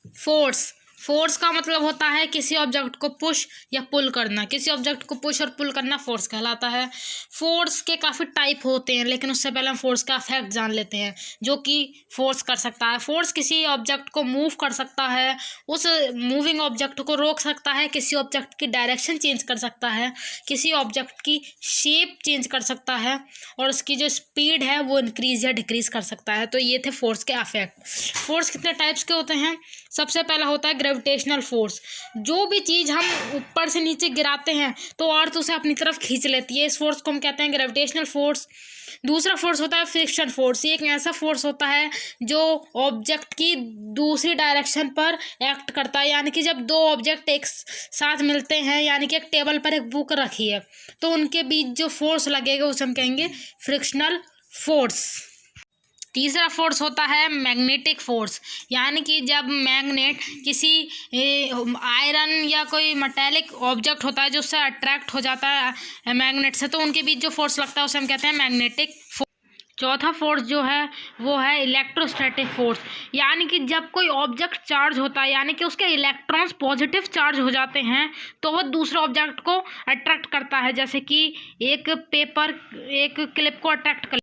Force, force का मतलब होता है किसी ऑब्जेक्ट को पुश या पुल करना। किसी ऑब्जेक्ट को पुश और पुल करना फोर्स कहलाता है। फोर्स के काफ़ी टाइप होते हैं, लेकिन उससे पहले हम फोर्स का इफेक्ट जान लेते हैं जो कि फोर्स कर सकता है। फोर्स किसी ऑब्जेक्ट को मूव कर सकता है, उस मूविंग ऑब्जेक्ट को रोक सकता है, किसी ऑब्जेक्ट की डायरेक्शन चेंज कर सकता है, किसी ऑब्जेक्ट की शेप चेंज कर सकता है, और उसकी जो स्पीड है वो इंक्रीज या डिक्रीज कर सकता है। तो ये थे फोर्स के इफेक्ट। फोर्स कितने टाइप्स के होते हैं? सबसे पहला होता है ग्रेविटेशनल फोर्स। जो भी चीज़ हम ऊपर से नीचे गिराते हैं तो अर्थ उसे अपनी तरफ खींच लेती है, इस फोर्स को हम कहते हैं ग्रेविटेशनल फोर्स। दूसरा फोर्स होता है फ्रिक्शन फोर्स। ये एक ऐसा फोर्स होता है जो ऑब्जेक्ट की दूसरी डायरेक्शन पर एक्ट करता है, यानी कि जब दो ऑब्जेक्ट एक साथ मिलते हैं, यानी कि एक टेबल पर एक बुक रखी है, तो उनके बीच जो फोर्स लगेगा उसे हम कहेंगे फ्रिक्शनल फोर्स। तीसरा फोर्स होता है मैग्नेटिक फोर्स, यानी कि जब मैग्नेट किसी आयरन या कोई मेटेलिक ऑब्जेक्ट होता है जो उससे अट्रैक्ट हो जाता है मैग्नेट से, तो उनके बीच जो फोर्स लगता है उसे हम कहते हैं मैग्नेटिक फोर्स। चौथा फोर्स जो है वो है इलेक्ट्रोस्टैटिक फोर्स, यानी कि जब कोई ऑब्जेक्ट चार्ज होता है, यानी कि उसके इलेक्ट्रॉन्स पॉजिटिव चार्ज हो जाते हैं, तो वह दूसरे ऑब्जेक्ट को अट्रैक्ट करता है। जैसे कि एक पेपर एक क्लिप को अट्रैक्ट कर